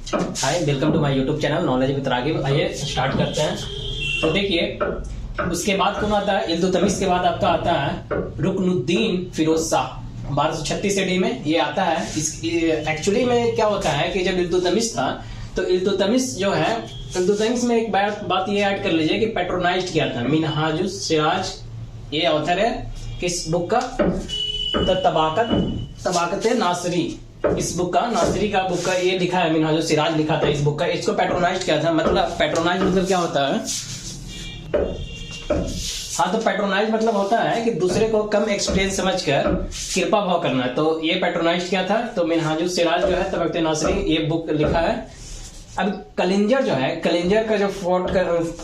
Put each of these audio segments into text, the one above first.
Hi, welcome to my YouTube channel knowledge with Raghib. आइए start करते हैं। तो देखिए, उसके बाद कौन आता है? इल्तुतमिश के बाद आपका आता है रुकनुद्दीन फिरोज शाह। 1236 ईस्वी में ये आता है। एक्चुअली में क्या होता है कि जब इल्तुतमिश था तो इल्तुतमिश जो है, इल्तुतमिश में एक बात ये ऐड कर लीजिए कि पेट्रोनाइज किया था। मिनहाजुस सिराज ये ऑथर है किस बुक का? तबाकत नासरी। इस बुक का, नासरी का बुक का ये लिखा है, मिनहाजुस सिराज लिखा था इस बुक का। इसको पेट्रोनाइज किया था। मतलब पेट्रोनाइज मतलब क्या होता है? हाँ, तो पेट्रोनाइज मतलब होता है कि दूसरे को कम एक्सपीरियंस समझकर कृपा भाव करना। तो ये पेट्रोनाइज किया था। तो मिनहाजुस सिराज जो है तबाकत नासरी ये बुक लिखा है। अब कलिंजर जो है, कलिंजर का जो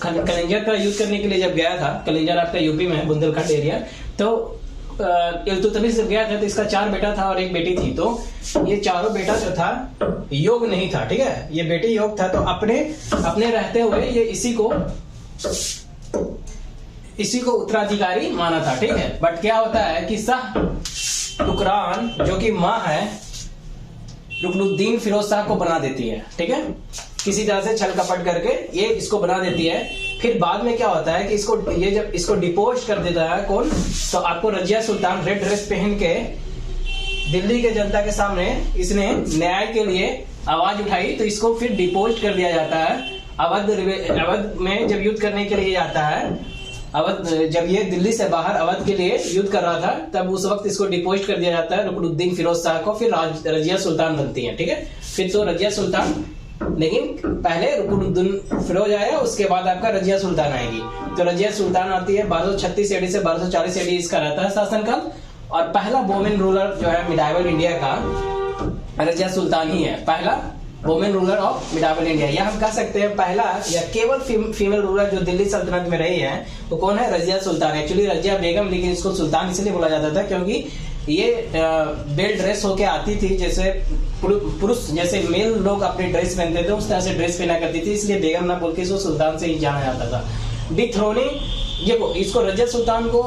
कलिंजर का यूज करने के लिए जब गया था, कलिंजर आपका यूपी में है, बुंदेलखंड एरिया। तो इल्तुतमिश जब गया था तो इसका 4 बेटा था और 1 बेटी थी। तो ये चारों बेटा जो था योग नहीं था, ठीक है, ये बेटी योग था। तो अपने रहते हुए ये इसी को उत्तराधिकारी माना था, ठीक है। बट क्या होता है कि शाह टुकरान जो कि माँ है रुकनुद्दीन फिरोज शाह को बना देती है, ठीक है, किसी तरह से छल कपट करके ये इसको बना देती है। फिर बाद में क्या होता है कि जब इसको डिपोज कर देता है कौन? तो आपको रजिया सुल्तान रेड ड्रेस पहन के दिल्ली के जनता के सामने इसने न्याय के लिए आवाज उठाई, तो इसको फिर डिपोज कर दिया जाता है। अवध में जब युद्ध करने के लिए आता है, जब ये दिल्ली से बाहर अवध के लिए युद्ध कर रहा था, तब उस वक्त इसको डिपोज कर दिया जाता है रुकनुद्दीन फिरोज शाह को। फिर रजिया सुल्तान बनती है, ठीक है। फिर तो रजिया सुल्तान, लेकिन पहले रुकनुद्दीन फिरोज आया, उसके बाद आपका रजिया सुल्तान आएगी। तो रजिया सुल्तान आती है 1236 ईस्वी से 1240 ईस्वी इसका रहता है शासनकाल। और पहला वोमेन रूलर जो है मिडाइवल इंडिया का रजिया सुल्तान ही है। पहला women ruler of medieval India, या हम कह सकते हैं पहला या केवल फीमेल रूलर जो दिल्ली सल्तनत में रही है वो कौन है? रजिया सुल्तान। एक्चुअली रजिया बेगम, लेकिन इसको सुल्तान इसलिए बोला जाता था क्योंकि ये बेल ड्रेस होके आती थी, जैसे पुरुष जैसे मेल लोग अपनी ड्रेस पहनते थे उस तरह से ड्रेस पहना करती थी, इसलिए बेगम ना बोल के इसको सुल्तान से ही जाना जाता था। डिथ्रोनिंग, देखो इसको रजिया सुल्तान को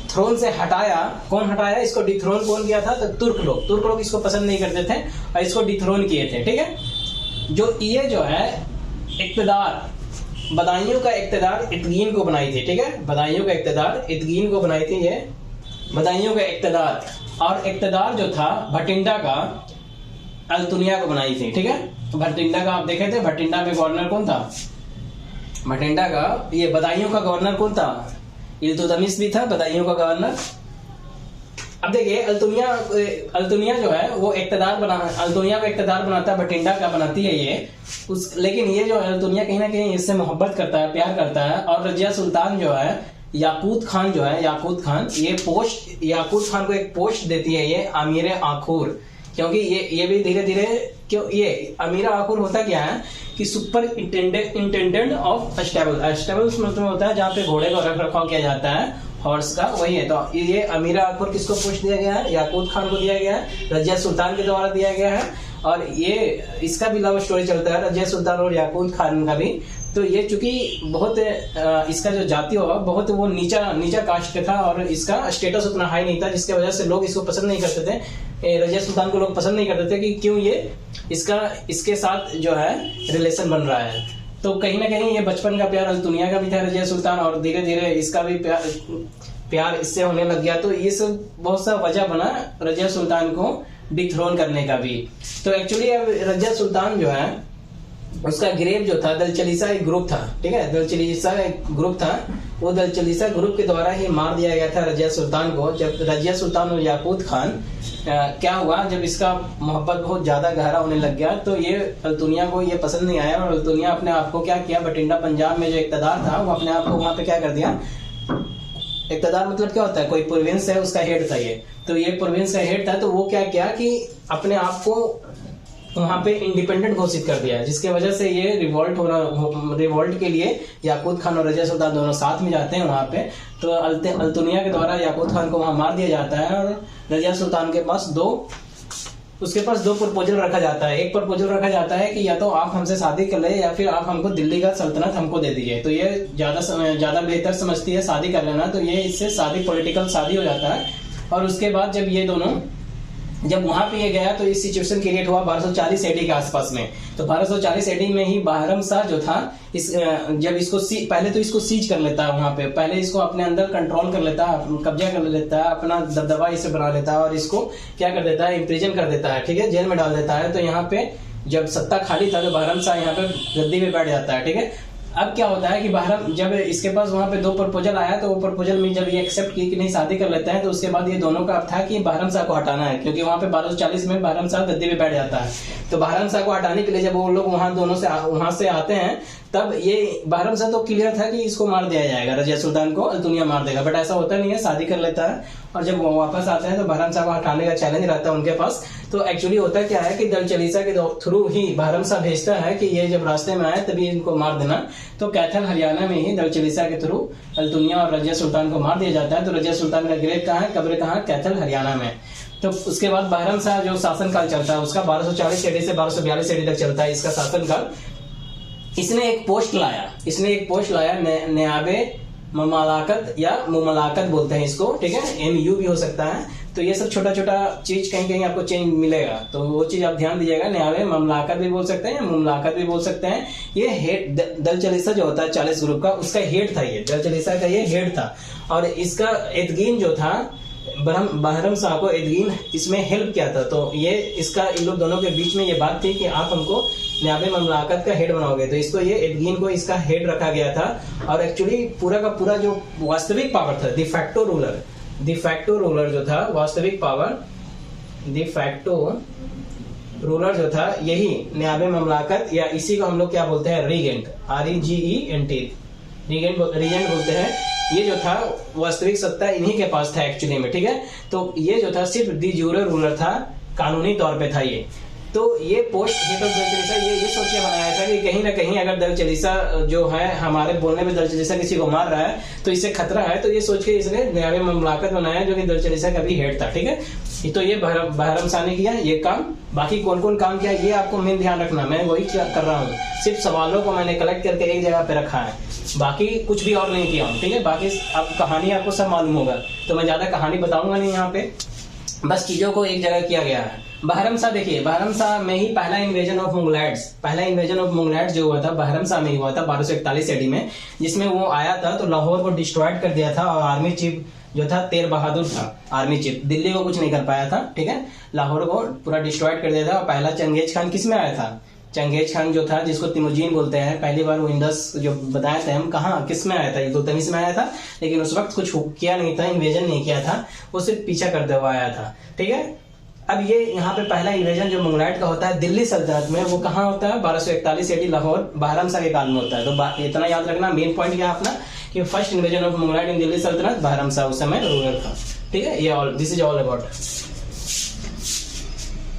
थ्रोन से हटाया। कौन हटाया इसको? डिथ्रोन कौन किया था? तो तुर्क लोग इसको पसंद नहीं करते थे और इसको डिथ्रोन किए थे, ठीक है। जो ये जो है इक्तदार, बदायूं का इक्तदार इतगीन को बनाई थी, ठीक है। बदायूं का इक्तदार इतगीन को बनाई थी ये बदायूं का इक्तदार। और इक्तदार जो था भटिंडा का अल्तुनिया को बनाई थी, ठीक है। भटिंडा का आप देखे थे, भटिंडा में गवर्नर कौन था? भटिंडा का, ये बदायूं का गवर्नर कौन था? इल्तुतमिश भी था बदायूं का गवर्नर। अब देखिए अल्तुनिया जो है वो अल्तुनिया को इक्तदार बनाता है, भटिंडा का बनाती है ये लेकिन ये जो अल्तुनिया कहीं ना कहीं इससे मोहब्बत करता है, प्यार करता है। और रजिया सुल्तान जो है, याकूत खान याकूत खान को एक पोस्ट देती है ये अमीर आखूर, क्योंकि ये भी धीरे धीरे ये अमीर आखूर होता क्या है कि सुपर इंटेंडेंट ऑफ स्टेबल्स मतलब होता है जहाँ पे घोड़े का रख रखाव किया जाता है, हॉर्स का, वही है। तो ये अमीर आखूर किसको पोस्ट दिया गया है? याकूत खान को दिया गया है, रजिया सुल्तान के द्वारा दिया गया है। और ये इसका भी लव स्टोरी चलता है, रजिया सुल्तान और याकूत खान का भी। तो ये चूंकि बहुत इसका जो जाति होगा बहुत वो नीचा कास्ट था और इसका स्टेटस उतना हाई नहीं था, जिसके वजह से लोग इसको पसंद नहीं करते थे। रजिया सुल्तान को लोग पसंद नहीं करते थे कि क्यों ये इसके साथ जो है रिलेशन बन रहा है। तो कहीं ना कहीं ये बचपन का प्यार अल्तुनिया का भी था रजिया सुल्तान, और धीरे धीरे इसका भी प्यार इससे होने लग गया। तो ये सब बहुत सा वजह बना रजिया सुल्तान को डिथ्रोन करने का भी। तो एक्चुअली अब रजिया सुल्तान जो है उसका ग्रेव जो था, दलचलीसा एक ग्रुप था, ठीक है, दलचलीसा एक ग्रुप था। वो दलचलीसा ग्रुप के द्वारा ही मार दिया गया था रजिया सुल्तान को। जब रजिया सुल्तान और याकूत खान क्या हुआ, जब इसका मोहब्बत बहुत ज्यादा गहरा होने लग गया तो ये अल्तुनिया को ये पसंद नहीं आया। और अल्तुनिया अपने आप को क्या किया, बठिंडा पंजाब में जो इक्तदार था वो अपने आप को वहां पे क्या कर दिया, इक्तदार मतलब क्या होता है, कोई प्रोविंस है उसका हेड था ये। तो ये प्रोविंस का हेड था, तो वो क्या किया कि अपने आप को वहां पे इंडिपेंडेंट घोषित कर दिया, जिसके वजह से ये रिवोल्ट के लिए याकूत खान और रजिया सुल्तान दोनों साथ में जाते हैं वहां पे। तो अल्तुनिया के द्वारा याकूत खान को वहां मार दिया जाता है और रजिया सुल्तान के पास उसके पास दो प्रपोजल रखा जाता है। एक प्रपोजल रखा जाता है कि या तो आप हमसे शादी कर ले या फिर आप हमको दिल्ली का सल्तनत हमको दे दीजिए। तो ये ज्यादा बेहतर समझती है शादी कर लेना, तो ये इससे शादी पॉलिटिकल शादी हो जाता है। और उसके बाद जब ये दोनों जब वहां पे ये गया तो इस सिचुएशन क्रिएट हुआ 1240 एडी के आसपास में। तो 1240 एडी में ही बहरम शाह जो था इस जब इसको पहले तो इसको सीज कर लेता है, वहां पे पहले इसको अपने अंदर कंट्रोल कर लेता है, कब्जा कर लेता है, अपना दबदबा इसे बना लेता है और इसको क्या कर देता है, इम्प्रिजन कर देता है, ठीक है, जेल में डाल देता है। तो यहाँ पे जब सत्ता खाली था तो बहरम शाह यहाँ पे गद्दी पे बैठ जाता है, ठीक है। अब क्या होता है कि बहरम जब इसके पास वहां पे 2 प्रपोजल आया तो वो प्रपोजल में जब ये एक्सेप्ट की कि नहीं शादी कर लेते हैं, तो उसके बाद ये दोनों का अब था कि बहरम शाह को हटाना है, क्योंकि वहां पे 1240 में बहरम शाह गद्दी पे बैठ जाता है। तो बहरम शाह को हटाने के लिए जब वो लोग वहां से आते हैं, तब ये बहरम शाह तो क्लियर था कि इसको मार दिया जाएगा, रजिया सुल्तान को अल्तुनिया मार देगा, बट ऐसा होता नहीं है, शादी कर लेता है। और जब वो वापस आते हैं तो बहरम शाह को हटाने का चैलेंज रहता है उनके पास। तो एक्चुअली होता क्या है कि दल चलीसा के थ्रू ही बहरम शाह भेजता है कि ये जब रास्ते में आए तभी इनको मार देना। तो कैथल हरियाणा में ही दल चलीसा के थ्रू अल्तुनिया और रजिया सुल्तान को मार दिया जाता है। तो रजिया सुल्तान का ग्रेव कहाँ है, कब्र कहाँ, कैथल हरियाणा में। तो उसके बाद बहरम शाह जो शासनकाल चलता है उसका 1240 एडी से 1242 एडी तक चलता है इसका शासनकाल। इसने एक पोस्ट लाया नयाबे ममलाकत या मुमलाकत बोलते हैं इसको, ठीक है, MU भी हो सकता है। तो ये सब छोटा छोटा चीज कहीं कहीं आपको चेंज मिलेगा, तो वो चीज आप ध्यान दीजिएगा। नयाबे ममलाकत भी बोल सकते हैं, मुमलाकत भी बोल सकते हैं। ये हेड दल चलीसा जो होता है 40 ग्रुप का, उसका हेड था, ये दल चलीसा का ये हेड था। और इसका एदगीन जो था, बहरम शाह को एदगीन इसमें हेल्प किया था। तो ये इसका इन लोग दोनों के बीच में ये बात थी कि आप हमको नयाबे ममलाकत का हेड बनाओगे, तो इसको ये एदगीन को इसका हेड रखा गया था। और एक्चुअली पूरा का पूरा जो वास्तविक पावर था, डिफैक्टो रूलर जो था, वास्तविक पावर, डिफैक्टो रूलर जो था, यही नयाबे ममलाकत या इसी को हम लोग क्या बोलते हैं, रीजेंट, REGENT, रीजेंट बोलते हैं। ये जो था वास्तविक सत्ता इन्हीं के पास था एक्चुअली में, ठीक है। तो ये जो था सिर्फ दी ज्यूरे रूलर था, कानूनी तौर पे था ये। तो ये पोस्ट हेड ऑफ दल चलीसा ये सोच के बनाया था कि कहीं ना कहीं अगर दल चलीसा जो है हमारे बोलने में दल चलीसा किसी को मार रहा है तो इससे खतरा है। तो ये सोच के इसने नयाबे ममलाकत बनाया जो कि दल चलीसा का भी हेड था, ठीक है। तो ये बहरम शाह ने किया ये काम। बाकी कौन कौन काम किया ये आपको मेन ध्यान रखना, मैं वही कर रहा हूँ, सिर्फ सवालों को मैंने कलेक्ट करके एक जगह पे रखा है, बाकी कुछ भी और नहीं किया हूँ, ठीक है। बाकी अब कहानी आपको सब मालूम होगा, तो मैं ज्यादा कहानी बताऊंगा नहीं यहाँ पे, बस चीजों को एक जगह किया गया है। बहरम शाह देखिए, बहरम शाह में ही पहला इन्वेजन ऑफ मुगलैट्स जो हुआ था बहरम शाह में ही हुआ था 1241 एडी में, जिसमें वो आया था तो लाहौर को डिस्ट्रॉयड कर दिया था। और आर्मी चीफ जो था तेर बहादुर था, आर्मी चीफ, दिल्ली को कुछ नहीं कर पाया था, ठीक है, लाहौर को पूरा डिस्ट्रॉयड कर दिया था। और पहला चंगेज खान किस में आया था, चंगेज खान जो था जिसको तिमुजीन बोलते हैं, पहली बार वो इंडस जो बताया था हम, कहाँ किस में आया था, इल्तुतमिश में आया था, लेकिन उस वक्त कुछ किया नहीं था, इन्वेजन नहीं किया था, वो सिर्फ पीछा करते हुए आया था, ठीक है। अब ये यहाँ पे पहला इन्वेजन जो मुगलैट का होता है दिल्ली सल्तनत में, वो कहाँ होता है, 1241 एडी लाहौर बहरम शाह के काल में होता है। तो इतना याद रखना, मेन पॉइंट क्या अपना कि फर्स्ट इन्वेजन ऑफ मुगलैट इन दिल्ली सल्तनत बहरम शाह उस समय रूलर था, ठीक है। ये all, this is all about.